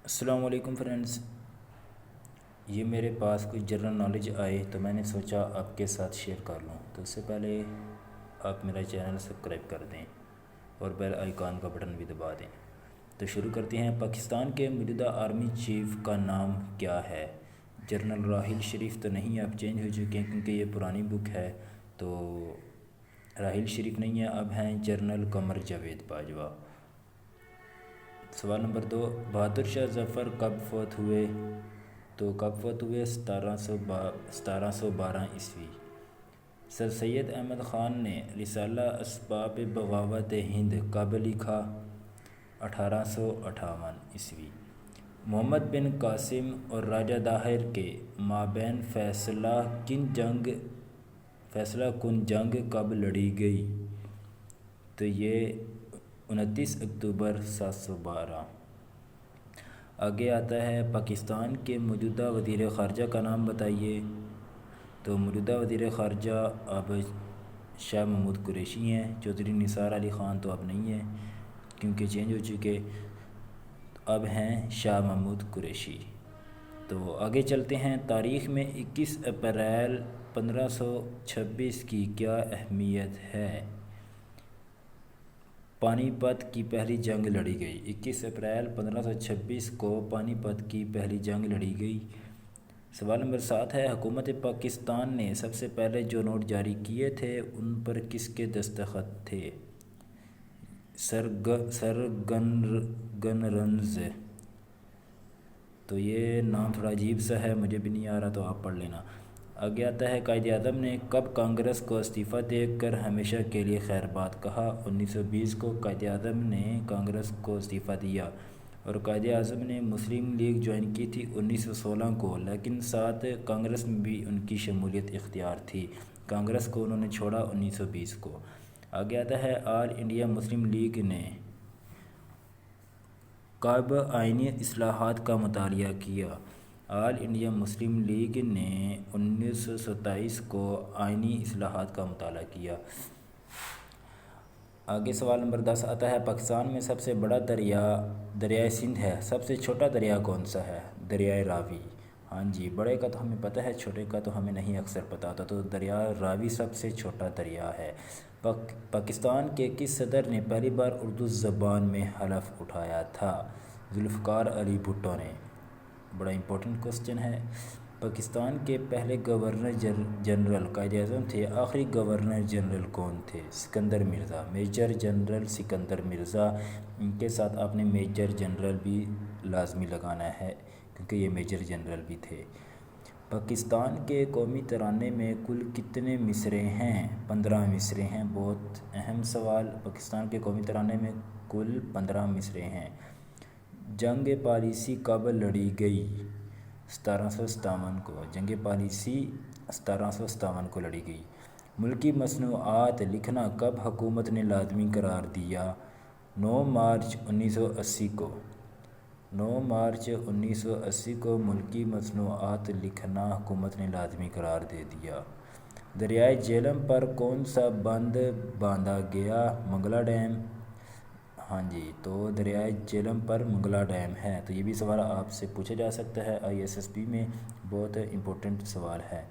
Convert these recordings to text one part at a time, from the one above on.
السلام علیکم فرینڈز، یہ میرے پاس کچھ جنرل نالج آئی تو میں نے سوچا آپ کے ساتھ شیئر کر لوں۔ تو اس سے پہلے آپ میرا چینل سبسکرائب کر دیں اور بیل آئیکن کا بٹن بھی دبا دیں۔ تو شروع کرتے ہیں۔ پاکستان کے موجودہ آرمی چیف کا نام کیا ہے؟ جنرل راحیل شریف تو نہیں، اب چینج ہو چکے ہیں کیونکہ یہ پرانی بک ہے، تو راحیل شریف نہیں ہے، اب ہیں جنرل قمر جاوید باجوہ۔ سوال نمبر 2، بہادر شاہ ظفر کب فوت ہوئے؟ تو کب فوت ہوئے؟ 1712 عیسوی۔ سر سید احمد خان نے رسالہ اسباب بغاوت ہند کب لکھا؟ 1858 عیسوی۔ محمد بن قاسم اور راجہ داہر کے مابین فیصلہ کن جنگ کب لڑی گئی؟ تو یہ 29 اکتوبر 712۔ آگے آتا ہے، پاکستان کے موجودہ وزیر خارجہ کا نام بتائیے۔ تو موجودہ وزیر خارجہ اب شاہ محمود قریشی ہیں، چودھری نثار علی خان تو اب نہیں ہیں کیونکہ چینج ہو چکے، اب ہیں شاہ محمود قریشی۔ تو آگے چلتے ہیں۔ تاریخ میں 21 اپریل 1526 کی کیا اہمیت ہے؟ پانی پت کی پہلی جنگ لڑی گئی۔ 21 اپریل 1526 کو پانی پت کی پہلی جنگ لڑی گئی۔ سوال نمبر 7 ہے، حکومت پاکستان نے سب سے پہلے جو نوٹ جاری کیے تھے ان پر کس کے دستخط تھے؟ سر گنرنز۔ تو یہ نام تھوڑا عجیب سا ہے، مجھے بھی نہیں آ رہا، تو آپ پڑھ لینا۔ آگے آتا ہے، قائد اعظم نے کب کانگریس کو استعفیٰ دے کر ہمیشہ کے لیے خیر بات کہا؟ 1920 کو قائد اعظم نے کانگریس کو استعفیٰ دیا، اور قائد اعظم نے مسلم لیگ جوائن کی تھی 1916 کو، لیکن ساتھ کانگریس میں بھی ان کی شمولیت اختیار تھی۔ کانگریس کو انہوں نے چھوڑا 1920 کو۔ آگے آتا ہے، آل انڈیا مسلم لیگ نے کب آئینی اصلاحات کا مطالبہ کیا؟ آل انڈیا مسلم لیگ نے 1927 کو آئینی اصلاحات کا مطالبہ کیا۔ آگے سوال نمبر 10 آتا ہے، پاکستان میں سب سے بڑا دریا دریائے سندھ ہے، سب سے چھوٹا دریا کون سا ہے؟ دریائے راوی۔ ہاں جی، بڑے کا تو ہمیں پتہ ہے، چھوٹے کا تو ہمیں نہیں اکثر پتہ ہوتا، تو دریا راوی سب سے چھوٹا دریا ہے۔ پاکستان کے کس صدر نے پہلی بار اردو زبان میں حلف اٹھایا تھا؟ ذوالفقار علی بھٹو نے۔ بڑا امپورٹنٹ کوسچن ہے۔ پاکستان کے پہلے گورنر جنرل قائد اعظم تھے، آخری گورنر جنرل کون تھے؟ Sikandar Mirza, major general Sikandar Mirza. ان کے ساتھ آپ نے میجر جنرل بھی لازمی لگانا ہے کیونکہ یہ میجر جنرل بھی تھے۔ پاکستان کے قومی ترانے میں کل کتنے مصرعے ہیں؟ 15 مصرعے ہیں۔ بہت اہم سوال۔ پاکستان کے قومی ترانے میں کل 15 مصرعے ہیں۔ جنگ پالیسی کب لڑی گئی؟ 1757 کو۔ جنگ پالیسی 1757 کو لڑی گئی۔ ملکی مصنوعات لکھنا کب حکومت نے لازمی قرار دیا؟ 9 مارچ 1980 کو۔ 9 مارچ 1980 کو ملکی مصنوعات لکھنا حکومت نے لازمی قرار دے دیا۔ دریائے جہلم پر کون سا بند باندھا گیا؟ منگلا ڈیم۔ ہاں جی، تو دریائے جہلم پر منگلا ڈیم ہے۔ تو یہ بھی سوال آپ سے پوچھا جا سکتا ہے ISSB میں، بہت امپورٹنٹ سوال ہے۔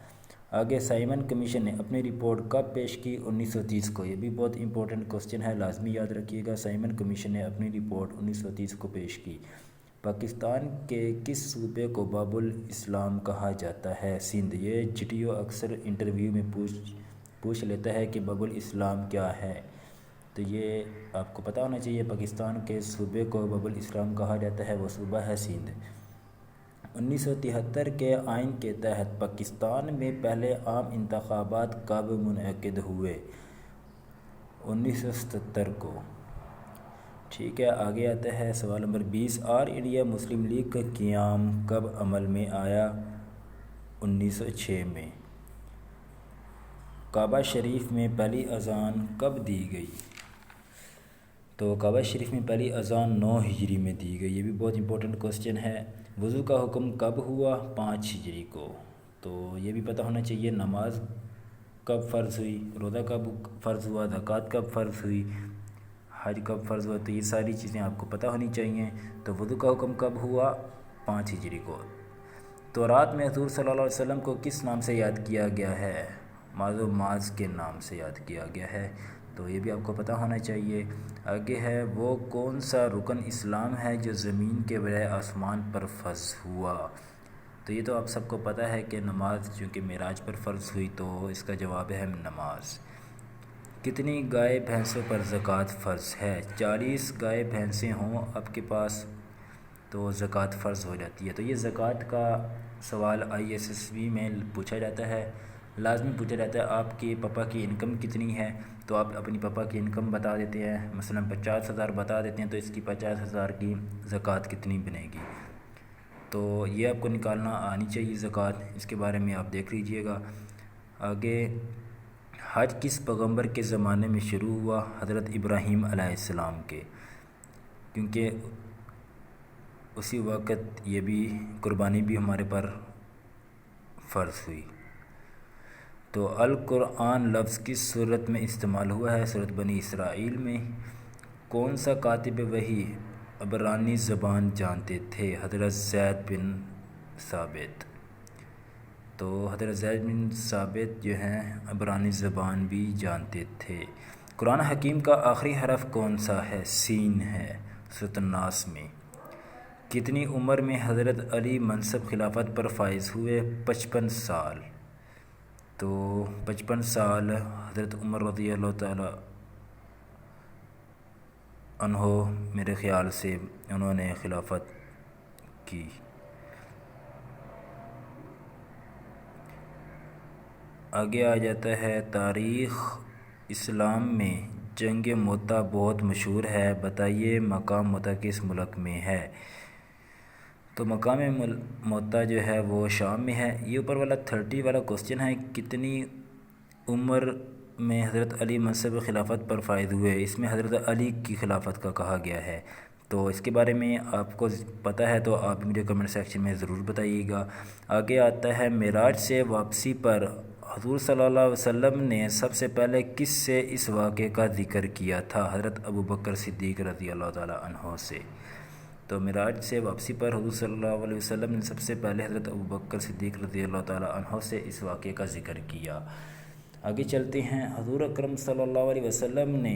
آگے، سائمن کمیشن نے اپنی رپورٹ کب پیش کی؟ 1930 کو۔ یہ بھی بہت امپورٹنٹ کوسچن ہے، لازمی یاد رکھیے گا۔ سائمن کمیشن نے اپنی رپورٹ 1930 کو پیش کی۔ پاکستان کے کس صوبے کو باب الاسلام کہا جاتا ہے؟ سندھ۔ یہ GTO اکثر انٹرویو میں پوچھ لیتا ہے کہ باب الاسلام کیا ہے، تو یہ آپ کو پتہ ہونا چاہیے۔ پاکستان کے صوبے کو باب الاسلام کہا جاتا ہے، وہ صوبہ ہے سندھ۔ 1973 کے آئین کے تحت پاکستان میں پہلے عام انتخابات کب منعقد ہوئے؟ 1977 کو۔ ٹھیک ہے، آگے آتا ہے سوال نمبر 20، آل انڈیا مسلم لیگ کا قیام کب عمل میں آیا؟ 1906 میں۔ کعبہ شریف میں پہلی اذان کب دی گئی؟ تو کعبہ شریف میں پہلی اذان 9 ہجری میں دی گئی۔ یہ بھی بہت امپورٹنٹ کوسچن ہے۔ وضو کا حکم کب ہوا؟ 5 ہجری کو۔ تو یہ بھی پتہ ہونا چاہیے، نماز کب فرض ہوئی، روزہ کب فرض ہوا، زکوٰۃ کب فرض ہوئی، حج کب فرض ہوا، تو یہ ساری چیزیں آپ کو پتہ ہونی چاہیے۔ تو وضو کا حکم کب ہوا؟ 5 ہجری کو۔ تورات میں حضور صلی اللہ علیہ وسلم کو کس نام سے یاد کیا گیا ہے؟ معاذ و معاذ کے نام سے یاد کیا گیا ہے، تو یہ بھی آپ کو پتہ ہونا چاہیے۔ آگے ہے، وہ کون سا رکن اسلام ہے جو زمین کے بجائے آسمان پر فرض ہوا؟ تو یہ تو آپ سب کو پتہ ہے کہ نماز چونکہ معراج پر فرض ہوئی، تو اس کا جواب ہے نماز۔ کتنی گائے بھینسوں پر زکوٰۃ فرض ہے؟ 40 گائے بھینسیں ہوں آپ کے پاس تو زکوٰۃ فرض ہو جاتی ہے۔ تو یہ زکوٰۃ کا سوال ISSB میں پوچھا جاتا ہے، لازمی پوچھا جاتا ہے۔ آپ کے پاپا کی انکم کتنی ہے؟ تو آپ اپنی پاپا کی انکم بتا دیتے ہیں، مثلا 50,000 بتا دیتے ہیں، تو اس کی 50,000 کی زکوٰۃ کتنی بنے گی؟ تو یہ آپ کو نکالنا آنی چاہیے زکوٰۃ، اس کے بارے میں آپ دیکھ لیجئے گا۔ آگے، حج کس پیغمبر کے زمانے میں شروع ہوا؟ حضرت ابراہیم علیہ السلام کے، کیونکہ اسی وقت یہ بھی قربانی بھی ہمارے پر فرض ہوئی۔ تو القرآن لفظ کس صورت میں استعمال ہوا ہے؟ سورۃ بنی اسرائیل میں۔ کون سا کاتب وحی عبرانی زبان جانتے تھے؟ حضرت زید بن ثابت۔ تو حضرت زید بن ثابت جو ہیں عبرانی زبان بھی جانتے تھے۔ قرآن حکیم کا آخری حرف کون سا ہے؟ سین ہے، سورۃ الناس میں۔ کتنی عمر میں حضرت علی منصب خلافت پر فائز ہوئے؟ 55 سال۔ تو 55 سال حضرت عمر رضی اللہ تعالی عنہ میرے خیال سے انہوں نے خلافت کی۔ آگے آ جاتا ہے، تاریخ اسلام میں جنگ موتا بہت مشہور ہے، بتائیے مقام موتا کس ملک میں ہے؟ تو مقام موتا جو ہے وہ شام میں ہے۔ یہ اوپر والا 30 والا کوسچن ہے، کتنی عمر میں حضرت علی منصب خلافت پر فائز ہوئے؟ اس میں حضرت علی کی خلافت کا کہا گیا ہے، تو اس کے بارے میں آپ کو پتہ ہے تو آپ مجھے کمنٹ سیکشن میں ضرور بتائیے گا۔ آگے آتا ہے، معراج سے واپسی پر حضور صلی اللہ علیہ وسلم نے سب سے پہلے کس سے اس واقعے کا ذکر کیا تھا؟ حضرت ابوبکر صدیق رضی اللہ تعالی عنہ سے۔ تو معراج سے واپسی پر حضور صلی اللہ علیہ وسلم نے سب سے پہلے حضرت ابوبکر صدیق رضی اللہ تعالی عنہ سے اس واقعے کا ذکر کیا۔ آگے چلتے ہیں، حضور اکرم صلی اللہ علیہ وسلم نے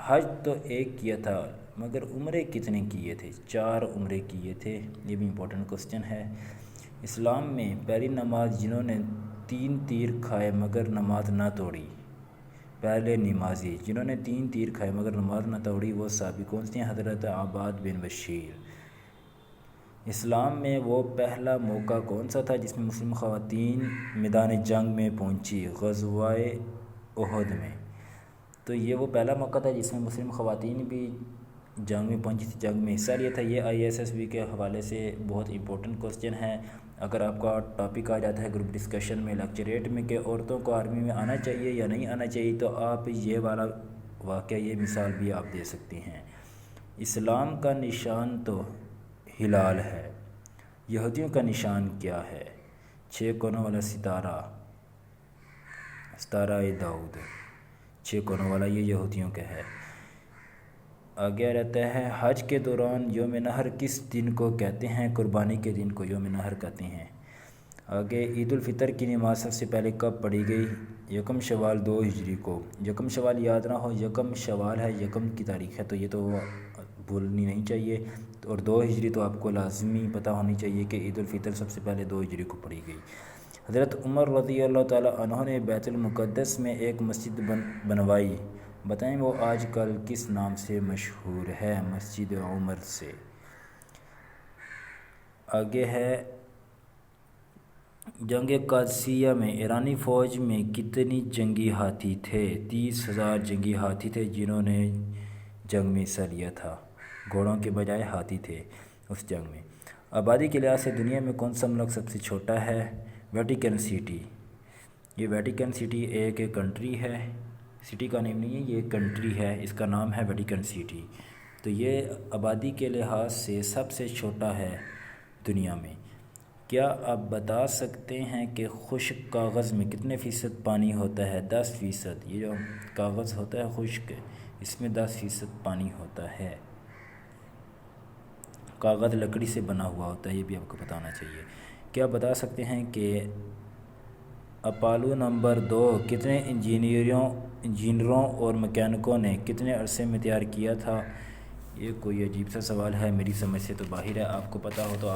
حج تو ایک کیا تھا مگر عمرے کتنے کیے تھے؟ 4 عمرے کیے تھے۔ یہ بھی امپورٹنٹ کوسچن ہے۔ اسلام میں پہلی نماز جنہوں نے 3 تیر کھائے مگر نماز نہ توڑی، پہلے نمازی جنہوں نے 3 تیر کھائے مگر نماز نہ توڑی، وہ صحابی کون سے ہیں؟ حضرت عباد بن بشیر۔ اسلام میں وہ پہلا موقع کون سا تھا جس میں مسلم خواتین میدان جنگ میں پہنچی؟ غزوہ احد میں۔ تو یہ وہ پہلا موقع تھا جس میں مسلم خواتین بھی جنگ میں پہنچی تھی، جنگ میں حصہ لیا تھا۔ یہ ISSB کے حوالے سے بہت امپورٹنٹ کوسچن ہے۔ اگر آپ کا ٹاپک آ جاتا ہے گروپ ڈسکشن میں، لیکچریٹ میں، کہ عورتوں کو آرمی میں آنا چاہیے یا نہیں آنا چاہیے، تو آپ یہ والا واقعہ، یہ مثال بھی آپ دے سکتے ہیں۔ اسلام کا نشان تو ہلال ہے، یہودیوں کا نشان کیا ہے؟ 6 کونوں والا ستارہ، ستارہ داؤد، 6 کونوں والا، یہ یہودیوں کا ہے۔ آگے رہتا ہے، حج کے دوران یوم نحر کس دن کو کہتے ہیں؟ قربانی کے دن کو یوم نحر کہتے ہیں۔ آگے، عید الفطر کی نماز سب سے پہلے کب پڑھی گئی؟ 1 شوال 2 ہجری کو۔ 1 شوال یاد نہ ہو، 1 شوال ہے، 1 کی تاریخ ہے، تو یہ تو بھولنی نہیں چاہیے، اور 2 ہجری تو آپ کو لازمی پتہ ہونی چاہیے کہ عید الفطر سب سے پہلے 2 ہجری کو پڑھی گئی۔ حضرت عمر رضی اللہ تعالی عنہ نے بیت المقدس میں ایک مسجد بنوائی، بتائیں وہ آج کل کس نام سے مشہور ہے؟ مسجد عمر سے۔ آگے ہے، جنگ قادسیہ میں ایرانی فوج میں کتنی جنگی ہاتھی تھے؟ 30,000 جنگی ہاتھی تھے جنہوں نے جنگ میں حصہ لیا تھا، گھوڑوں کے بجائے ہاتھی تھے اس جنگ میں۔ آبادی کے لحاظ سے دنیا میں کون سا ملک سب سے چھوٹا ہے؟ Vatican city. یہ ویٹیکن سٹی ایک کنٹری ہے، سٹی کا نیم نہیں ہے، یہ ایک کنٹری ہے، اس کا نام ہے ویٹیکن سٹی۔ تو یہ آبادی کے لحاظ سے سب سے چھوٹا ہے دنیا میں۔ کیا آپ بتا سکتے ہیں کہ خشک کاغذ میں کتنے فیصد پانی ہوتا ہے؟ 10%۔ یہ جو کاغذ ہوتا ہے خشک، اس میں 10% پانی ہوتا ہے۔ کاغذ لکڑی سے بنا ہوا ہوتا ہے، یہ بھی آپ کو بتانا چاہیے۔ کیا بتا سکتے ہیں کہ اپولو نمبر 2 کتنے انجینئروں اور مکینکوں نے کتنے عرصے میں تیار کیا تھا؟ یہ کوئی عجیب سا سوال ہے، میری سمجھ سے تو باہر ہے۔ آپ کو پتہ ہو تو